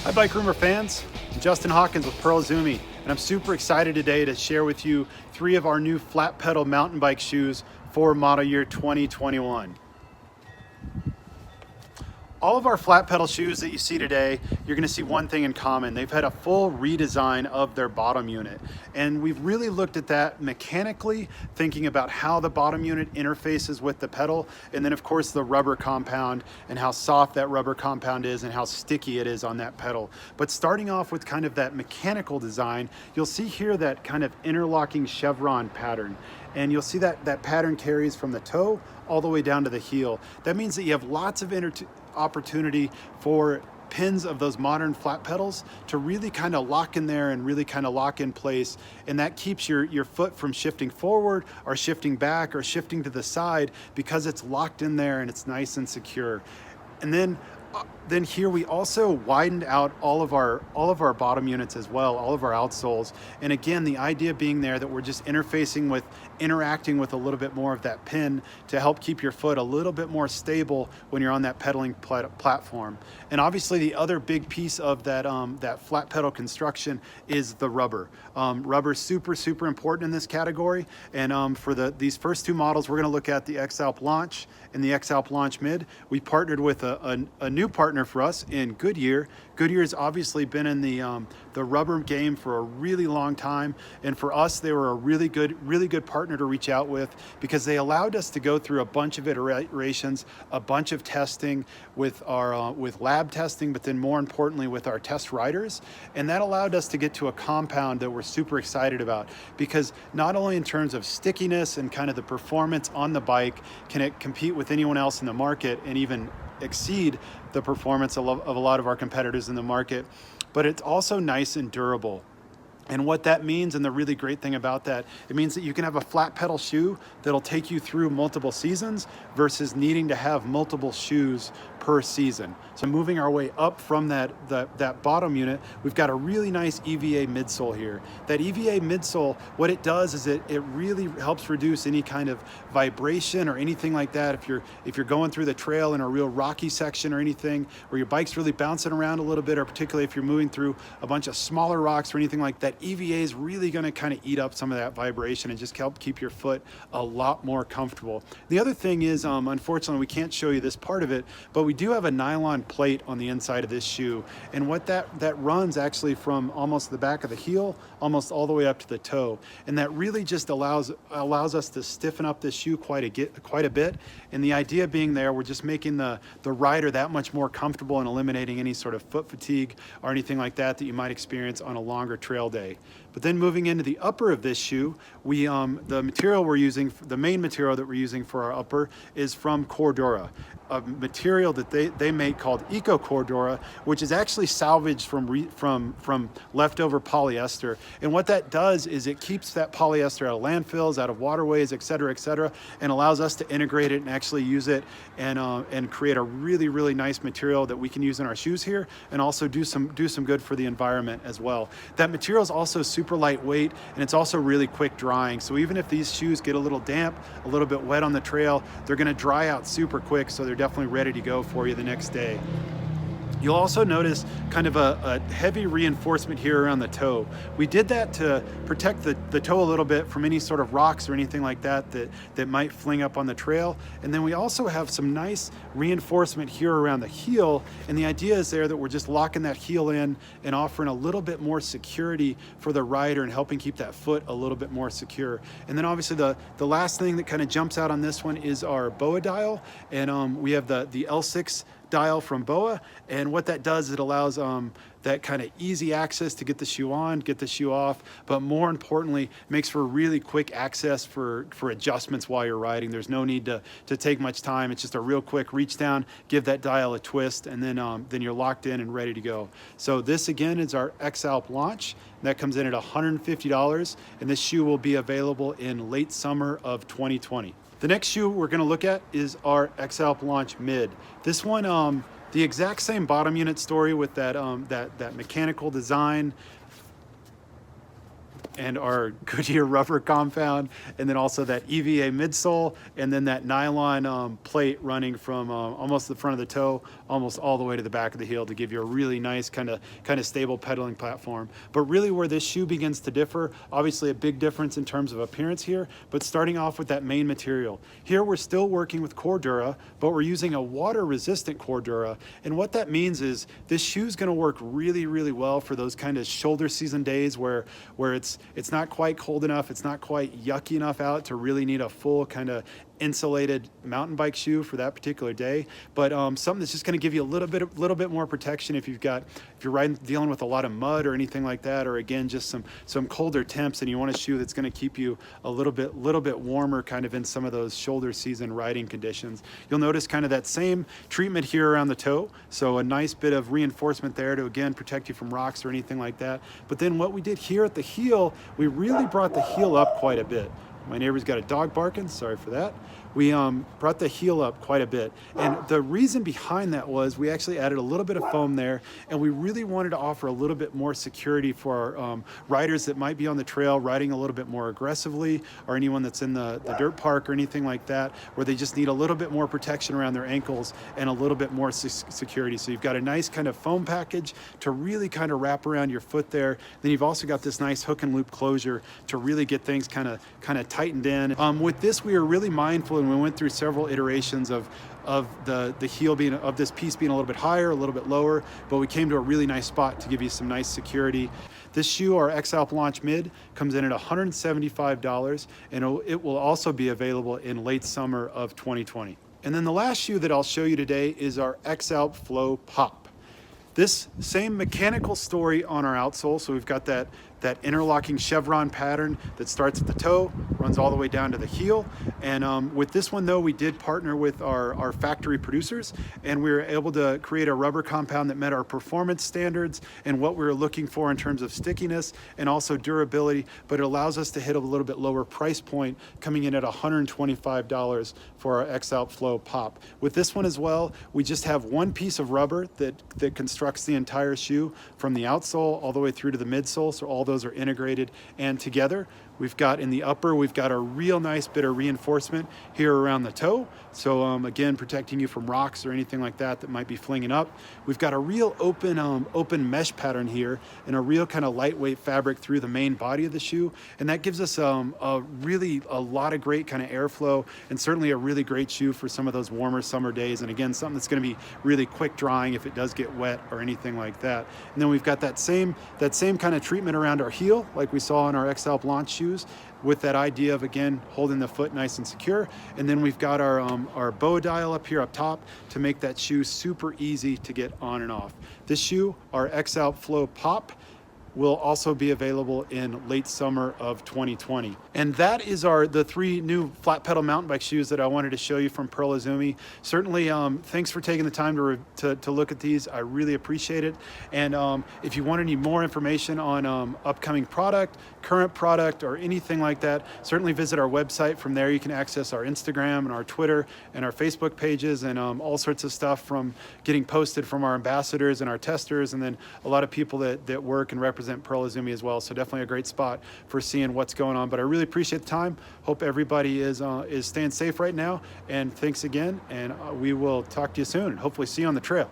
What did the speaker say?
Hi Bikerumor fans, I'm Justin Hawkins with Pearl Izumi, and I'm super excited today to share with you 3 of our new flat pedal mountain bike shoes for model year 2021. All of our flat pedal shoes that you see today, you're going to see one thing in common. They've had a full redesign of their bottom unit. And we've really looked at that mechanically, thinking about how the bottom unit interfaces with the pedal, and then of course the rubber compound and how soft that rubber compound is and how sticky it is on that pedal. But starting off with kind of that mechanical design, you'll see here that kind of interlocking chevron pattern. And you'll see that that pattern carries from the toe all the way down to the heel. That means that you have lots of opportunity for pins of those modern flat pedals to really kind of lock in there and really kind of lock in place, and that keeps your foot from shifting forward or shifting back or shifting to the side because it's locked in there and it's nice and secure. And then here we also widened out all of our bottom units as well, all of our outsoles. And again, the idea being there that we're just interacting with a little bit more of that pin to help keep your foot a little bit more stable when you're on that pedaling platform. And obviously the other big piece of that that flat pedal construction is the rubber. Rubber's super important in this category. And for these first 2 models, we're going to look at the XAlp Launch and the XAlp Launch Mid. We partnered with a new partner for us in Goodyear. Goodyear's obviously been in the rubber game for a really long time, and for us they were a really good partner to reach out with because they allowed us to go through a bunch of iterations, a bunch of testing with our with lab testing, but then more importantly with our test riders, and that allowed us to get to a compound that we're super excited about, because not only in terms of stickiness and kind of the performance on the bike can it compete with anyone else in the market and even exceed the performance of a lot of our competitors in the market, but it's also nice and durable. And what that means, and the really great thing about that, it means that you can have a flat pedal shoe that'll take you through multiple seasons versus needing to have multiple shoes per season. So moving our way up from that bottom unit, we've got a really nice EVA midsole here. That EVA midsole, what it does is it really helps reduce any kind of vibration or anything like that. If you're going through the trail in a real rocky section or anything where your bike's really bouncing around a little bit, or particularly if you're moving through a bunch of smaller rocks or anything like that, EVA is really going to kind of eat up some of that vibration and just help keep your foot a lot more comfortable. The other thing is, unfortunately, we can't show you this part of it, but we do have a nylon plate on the inside of this shoe, and what that runs actually from almost the back of the heel almost all the way up to the toe, and that really just allows us to stiffen up this shoe quite a bit. And the idea being there, we're just making the rider that much more comfortable and eliminating any sort of foot fatigue or anything like that you might experience on a longer trail day. But then moving into the upper of this shoe, the material we're using, the main material that we're using for our upper is from Cordura, a material that they make called Eco Cordura, which is actually salvaged from leftover polyester. And what that does is it keeps that polyester out of landfills, out of waterways, et cetera, and allows us to integrate it and actually use it and create a really nice material that we can use in our shoes here, and also do some good for the environment as well. That material is also super lightweight, and it's also really quick drying. So even if these shoes get a little damp, a little bit wet on the trail, they're going to dry out super quick, so they're definitely ready to go for you the next day. You'll also notice kind of a heavy reinforcement here around the toe. We did that to protect the toe a little bit from any sort of rocks or anything like that might fling up on the trail. And then we also have some nice reinforcement here around the heel, and the idea is there that we're just locking that heel in and offering a little bit more security for the rider and helping keep that foot a little bit more secure. And then obviously the last thing that kind of jumps out on this one is our BOA dial, and we have the L6 dial from BOA, and what that does, it allows that kind of easy access to get the shoe on, get the shoe off, but more importantly, makes for really quick access for adjustments while you're riding. There's no need to take much time. It's just a real quick reach down, give that dial a twist, and then you're locked in and ready to go. So this again is our XAlp Launch. That comes in at $150, and this shoe will be available in late summer of 2020. The next shoe we're going to look at is our XAlp Launch Mid. This one, the exact same bottom unit story with that mechanical design, and our Goodyear rubber compound, and then also that EVA midsole, and then that nylon plate running from almost the front of the toe, almost all the way to the back of the heel to give you a really nice kind of stable pedaling platform. But really where this shoe begins to differ, obviously a big difference in terms of appearance here, but starting off with that main material. Here we're still working with Cordura, but we're using a water resistant Cordura, and what that means is this shoe is going to work really, really well for those kind of shoulder season days where it's not quite cold enough, it's not quite yucky enough out to really need a full kind of insulated mountain bike shoe for that particular day, but something that's just going to give you a little bit more protection if you're dealing with a lot of mud or anything like that, or again just some colder temps and you want a shoe that's going to keep you a little bit warmer kind of in some of those shoulder season riding conditions. You'll notice kind of that same treatment here around the toe, so a nice bit of reinforcement there to again protect you from rocks or anything like that. But then what we did here at the heel, we really brought the heel up quite a bit. My neighbor's got a dog barking, sorry for that. We brought the heel up quite a bit. And the reason behind that was we actually added a little bit of foam there, and we really wanted to offer a little bit more security for our riders that might be on the trail riding a little bit more aggressively, or anyone that's in the dirt park or anything like that, where they just need a little bit more protection around their ankles and a little bit more security. So you've got a nice kind of foam package to really kind of wrap around your foot there. Then you've also got this nice hook and loop closure to really get things kind of tightened in. With this, we were really mindful, and we went through several iterations of the heel being, of this piece being a little bit higher, a little bit lower, but we came to a really nice spot to give you some nice security. This shoe, our XAlp Launch Mid, comes in at $175, and it will also be available in late summer of 2020. And then the last shoe that I'll show you today is our XAlp Flow Pop. This same mechanical story on our outsole, so we've got that interlocking chevron pattern that starts at the toe, runs all the way down to the heel. And with this one though, we did partner with our factory producers, and we were able to create a rubber compound that met our performance standards and what we were looking for in terms of stickiness and also durability, but it allows us to hit a little bit lower price point, coming in at $125 for our XAlp Flow Pop. With this one as well, we just have one piece of rubber that constructs the entire shoe from the outsole all the way through to the midsole, so all those are integrated and together. We've got in the upper, we've got a real nice bit of reinforcement here around the toe. So again, protecting you from rocks or anything like that might be flinging up. We've got a real open mesh pattern here and a real kind of lightweight fabric through the main body of the shoe. And that gives us a lot of great kind of airflow, and certainly a really great shoe for some of those warmer summer days. And again, something that's going to be really quick drying if it does get wet or anything like that. And then we've got that same kind of treatment around our heel, like we saw in our XAlp Launch shoes, with that idea of, again, holding the foot nice and secure. And then we've got our bow dial up here up top to make that shoe super easy to get on and off. This shoe, our XAlp Flow Pop, will also be available in late summer of 2020. And that is the three new flat pedal mountain bike shoes that I wanted to show you from Pearl Izumi. Certainly, thanks for taking the time to look at these. I really appreciate it. And if you want any more information on upcoming product, current product, or anything like that, certainly visit our website. From there, you can access our Instagram and our Twitter and our Facebook pages, and all sorts of stuff from getting posted from our ambassadors and our testers, and then a lot of people that work and represent Pearl Izumi as well. So definitely a great spot for seeing what's going on. But I really appreciate the time. Hope everybody is staying safe right now. And thanks again. And we will talk to you soon and hopefully see you on the trail.